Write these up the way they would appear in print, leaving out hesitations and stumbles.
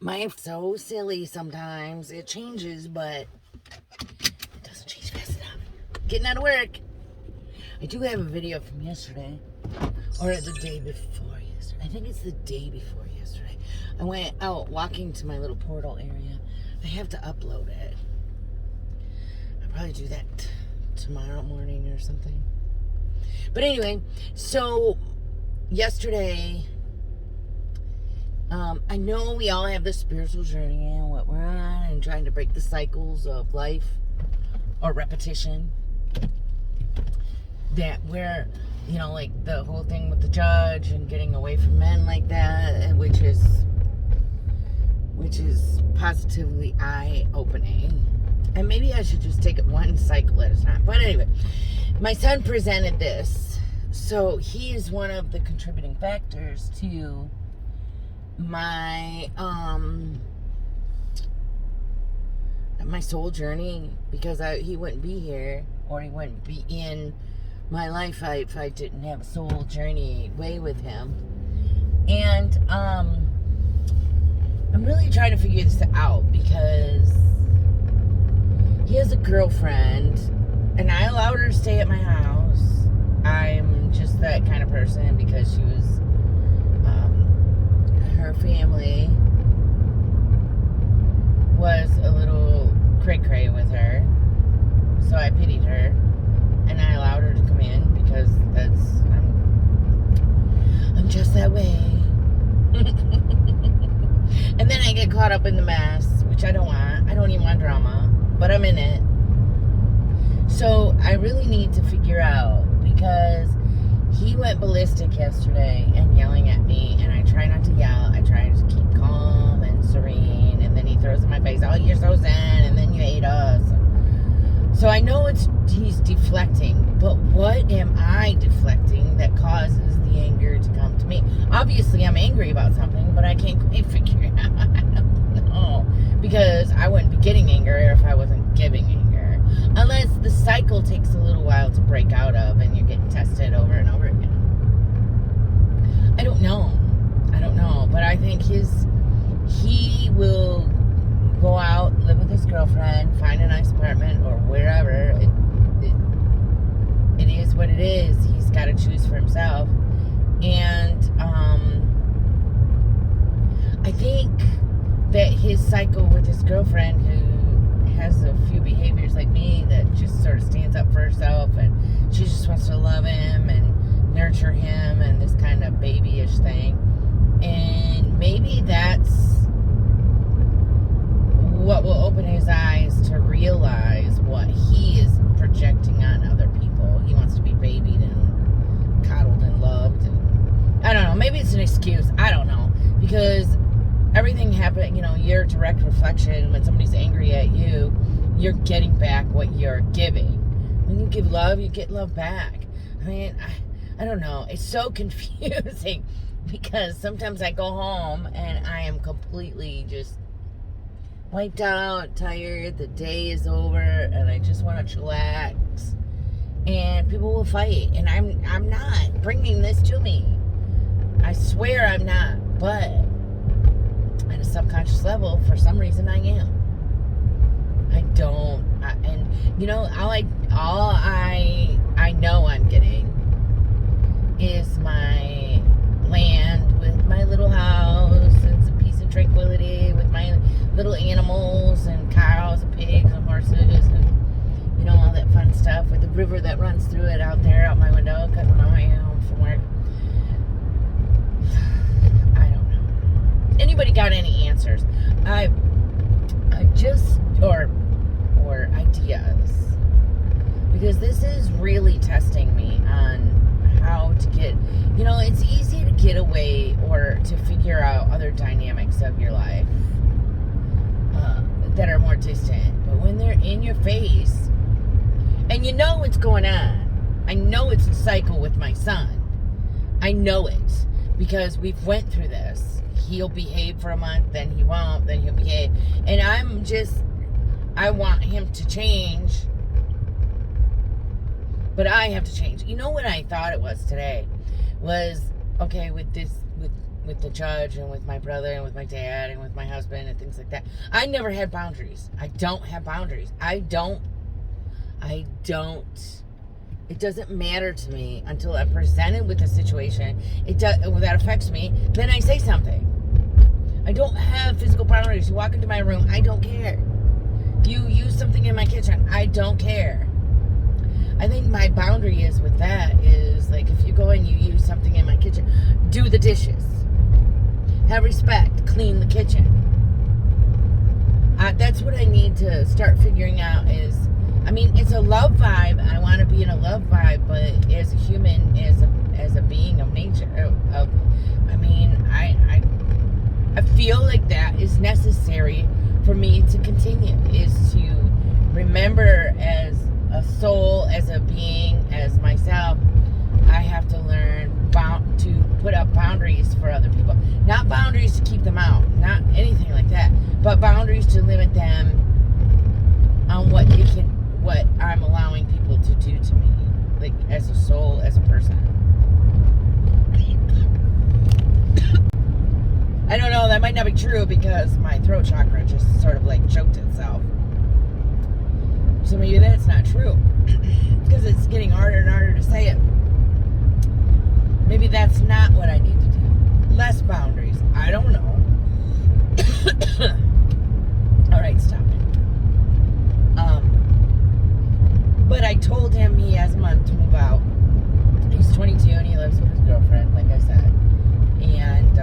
My so silly sometimes. It changes, but it doesn't change fast enough. Getting out of work. I do have a video from yesterday, or the day before yesterday. I think it's the day before yesterday. I went out walking to my little portal area. I have to upload it. I'll probably do that tomorrow morning or something. But anyway, so yesterday, I know we all have this spiritual journey and what we're on and trying to break the cycles of life or repetition. That we're, like the whole thing with the judge and getting away from men like that, which is positively eye-opening. And maybe I should just take it one cycle at a time. But anyway, my son presented this. So he is one of the contributing factors to my my soul journey, because he wouldn't be here, or he wouldn't be in my life if I didn't have a soul journey way with him. And I'm really trying to figure this out, because he has a girlfriend and I allowed her to stay at my house. I'm just that kind of person, because she was her family was a little cray-cray with her, so I pitied her and I allowed her to come in, because I'm just that way. And then I get caught up in the mess, which I don't want. I don't even want drama, but I'm in it. So I really need to figure out, because he went ballistic yesterday and yelling at me, and I try not to yell. I try to keep calm and serene, and then he throws in my face, "Oh, you're so zen, and then you hate us." So I know he's deflecting, but what am I deflecting that causes the anger to come to me? Obviously, I'm angry about something, but I can't quite figure it out. I don't know, because I wouldn't be getting anger if I wasn't giving anger. Unless the cycle takes a little while to break out of and you're getting tested over and over again. I don't know. But I think he will go out, live with his girlfriend, find a nice apartment or wherever. It is what it is. He's got to choose for himself. And I think that his cycle with his girlfriend, who has a few behaviors like me, that just sort of stands up for herself, and she just wants to love him and nurture him and this kind of babyish thing. And maybe that's what will open his eyes to realize what he is projecting on other people. He wants to be babied and coddled and loved. And I don't know. Maybe it's an excuse. I don't know. Because everything happened, your direct reflection, when somebody's angry at you, you're getting back what you're giving. When you give love, you get love back. I mean, I don't know. It's so confusing, because sometimes I go home and I am completely just wiped out, tired, the day is over, and I just want to chillax. And people will fight, and I'm not bringing this to me. I swear I'm not, but at a subconscious level, for some reason, I am. All I know I'm getting is my land with my little house and some peace and tranquility with my little animals and cows and pigs and horses and all that fun stuff, with the river that runs through it out my window, because I'm on my way home from work. I don't know. Anybody got any answers? I just or ideas, because this is really testing me on how to get, it's easy to get away or to figure out other dynamics of your life that are more distant, but when they're in your face and what's going on. I know it's a cycle with my son. I know it, because we've went through this. He'll behave for a month, then he won't, then he'll behave, and I want him to change, but I have to change. You know what I thought it was today? Was okay, with the judge and with my brother and with my dad and with my husband and things like that. I never had boundaries. I don't have boundaries. I don't. It doesn't matter to me until I'm presented with a situation that affects me. Then I say something. I don't have physical boundaries. You walk into my room, I don't care. You use something in my kitchen, I don't care. I think my boundary is with that is like if you go and you use something in my kitchen, do the dishes. Have respect. Clean the kitchen. That's what I need to start figuring out is, I mean, it's a love vibe. I want to be in a love vibe, but as a human, as a being of nature, I feel like that is necessary for me to continue, is to remember as a soul, as a being, as myself, I have to learn to put up boundaries for other people. Not boundaries to keep them out, not anything like that, but boundaries to limit them on what I'm allowing people to do to me, like as a soul, as a person. I don't know, that might not be true because my throat chakra just sort of like choked itself. So maybe that's not true because it's getting harder and harder to say it. Maybe that's not what I need to do. Less boundaries. I don't know. All right, stop it. But I told him he has a month to move out. He's 22 and he lives with his girlfriend, like I said. And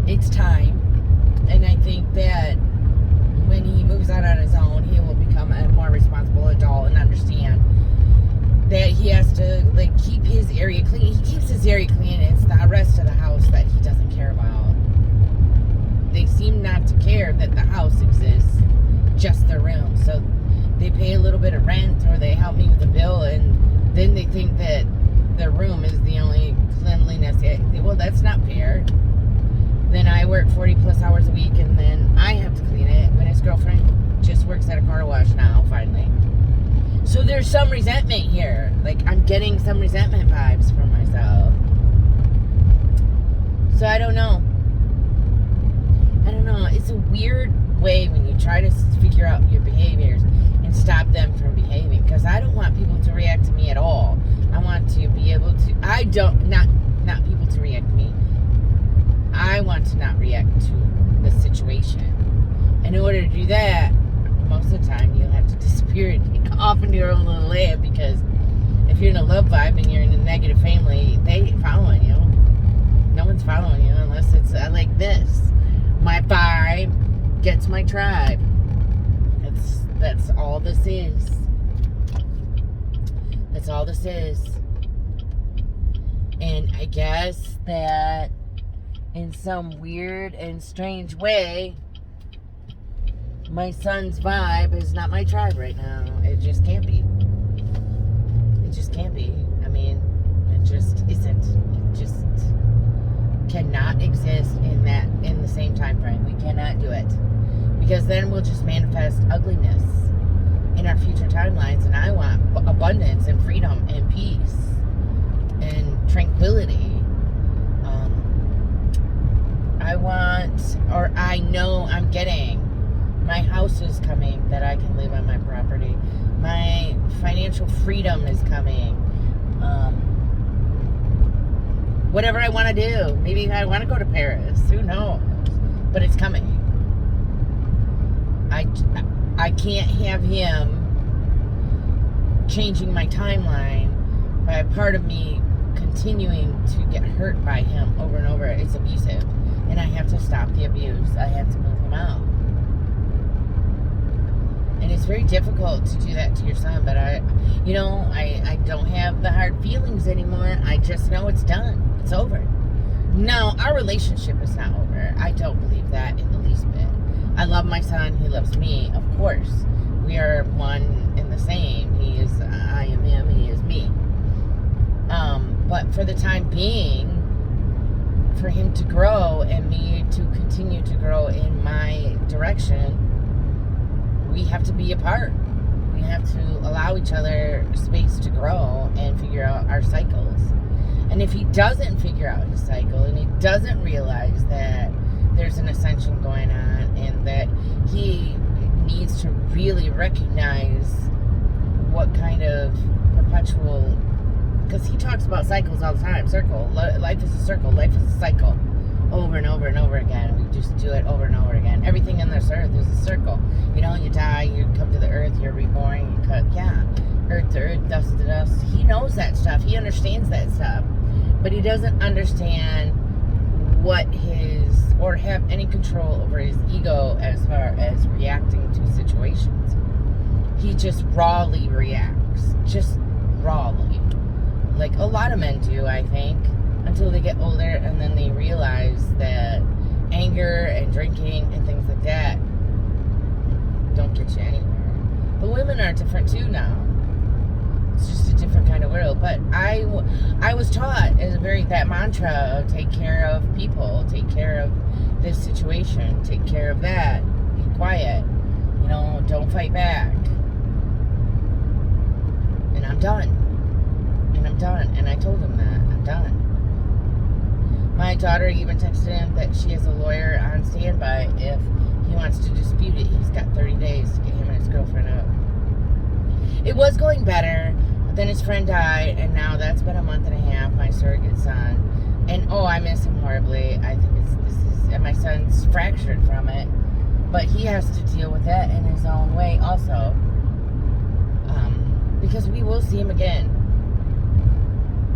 it's time. And I think that when he moves out on his own, he will become a more responsible adult and understand that he has to like keep his area clean. He keeps his area clean. It's the rest of the house that he doesn't care about. They seem not to care that the house exists, just their room. So they pay a little bit of rent or they help me with the bill, and then they think that their room is the only cleanliness. Well, that's not fair. Then I work 40 plus hours a week and then I have to clean it when his girlfriend just works at a car wash now, finally. So there's some resentment here. Like, I'm getting some resentment vibes from myself. So I don't know. It's a weird way when you try to figure out your behaviors and stop them from behaving. Because I don't want people to react to me at all. I want to be able to... Not people to react to me. I want to not react to the situation. And in order to do that, most of the time you'll have to disappear and take off into your own little land, because if you're in a love vibe and you're in a negative family, they ain't following you. No one's following you unless it's like this. My vibe gets my tribe. That's all this is. That's all this is. And I guess that in some weird and strange way, my son's vibe is not my tribe right now. It just can't be. It just can't be. I mean, it just isn't. It just cannot exist in the same time frame. We cannot do it. Because then we'll just manifest ugliness in our future timelines, and I want abundance and freedom and peace and tranquility. I know I'm getting. My house is coming that I can live on my property. My financial freedom is coming. Whatever I want to do. Maybe I want to go to Paris. Who knows? But it's coming. I can't have him changing my timeline by a part of me continuing to get hurt by him over and over. It's abusive. And I have to stop the abuse. I have to move him out. And it's very difficult to do that to your son, but I don't have the hard feelings anymore. I just know it's done. It's over. No, our relationship is not over. I don't believe that in the least bit. I love my son. He loves me, of course. We are one and the same. I am him, he is me. But for the time being, for him to grow and me to continue to grow in my direction, we have to be apart. we have to allow each other space to grow and figure out our cycles. And if he doesn't figure out his cycle and he doesn't realize that there's an ascension going on and that he needs to really recognize what kind of perpetual, because he talks about cycles all the time. Circle. Life is a circle. Life is a cycle. Over and over and over again. We just do it over and over again. Everything in this earth is a circle. You know, you die, you come to the earth, you're reborn, you cut, earth to earth, dust to dust. He knows that stuff. He understands that stuff. But he doesn't understand what or have any control over his ego as far as reacting to situations. He just rawly reacts. Just rawly. Like a lot of men do, I think, until they get older and then they realize that anger and drinking and things like that don't get you anywhere. But women are different too now. It's just a different kind of world. But I was taught as that mantra of take care of people, take care of this situation, take care of that, be quiet, you know, don't fight back. And I'm done. And I told him that I'm done. My daughter even texted him that she has a lawyer on standby if he wants to dispute it. He's got 30 days to get him and his girlfriend out. It was going better, but then his friend died, and now that's been a month and a half, my surrogate son. And I miss him horribly. I think and my son's fractured from it, but he has to deal with that in his own way also. Because we will see him again.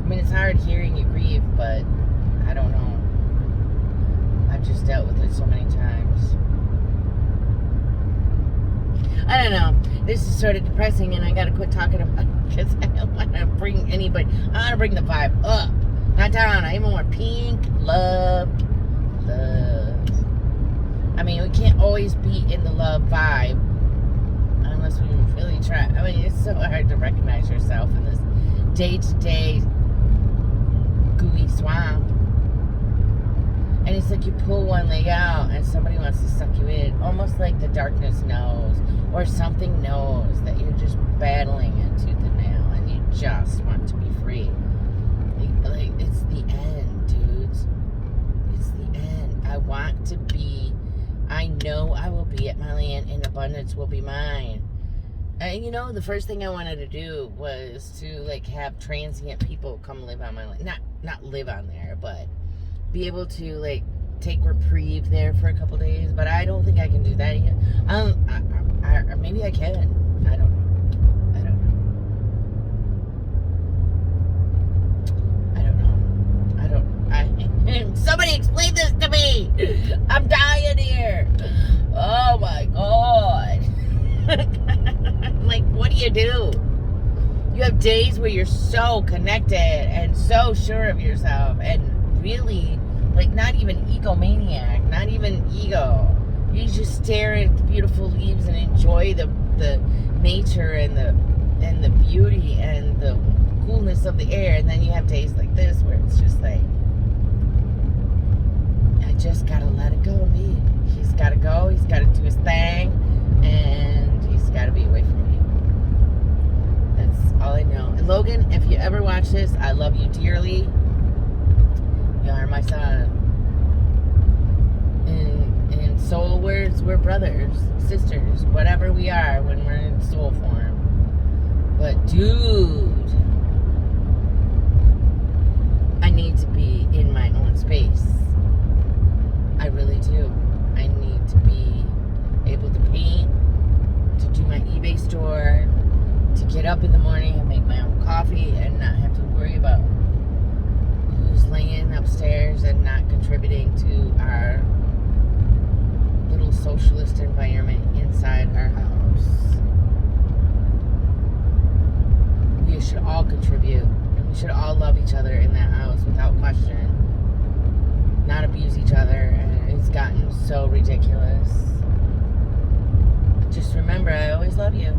I mean, it's hard hearing you grieve, but I don't know. I've just dealt with it so many times. I don't know. This is sort of depressing, and I gotta quit talking about it because I don't want to bring anybody. I want to bring the vibe up, not down. I even want pink, love. I mean, we can't always be in the love vibe unless we really try. I mean, it's so hard to recognize yourself in this day-to-day gooey swamp. And it's like you pull one leg out and somebody wants to suck you in. Almost like the darkness knows, or something knows that you're just battling it tooth and nail and you just want to be free. Like it's the end, dudes. It's the end. I want to be, I know I will be at my land and abundance will be mine. And you know, the first thing I wanted to do was to like have transient people come live on my land. Not live on there, but be able to like take reprieve there for a couple days. But I don't think I can do that yet. Or maybe I can. I don't know. Somebody explain this to me. I'm dying here. Oh my God. Like, what do? You have days where you're so connected and so sure of yourself and really, like, not even egomaniac, not even ego. You just stare at the beautiful leaves and enjoy the nature and the beauty and the coolness of the air. And then you have days like this where it's just like, I just gotta let it go and be. He's gotta go, he's gotta do his thing, and he's gotta be away from me. That's all I know. And Logan, if you ever watch this, I love you dearly. You are my son. In soul words, we're brothers, sisters, whatever we are when we're in soul form. But dude, I need to be in my own space. I really do. I need to be able to paint, to do my eBay store, to get up in the morning and make my own coffee and not have to worry about who's laying upstairs and not contributing to our little socialist environment inside our house. We should all contribute, and we should all love each other in that house without question. Not abuse each other, and it's gotten so ridiculous. Just remember, I always love you.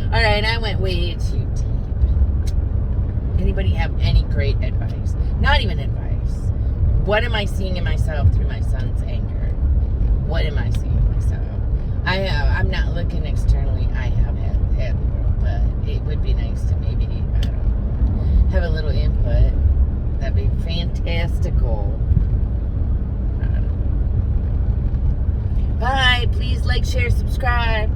Alright, I went way too deep. Anybody have any great advice? Not even advice. What am I seeing in myself through my son's anger? What am I seeing in myself? I'm not looking externally. I have had but it would be nice to maybe, I don't know, have a little input. That'd be fantastical. Bye. Please like, share, subscribe.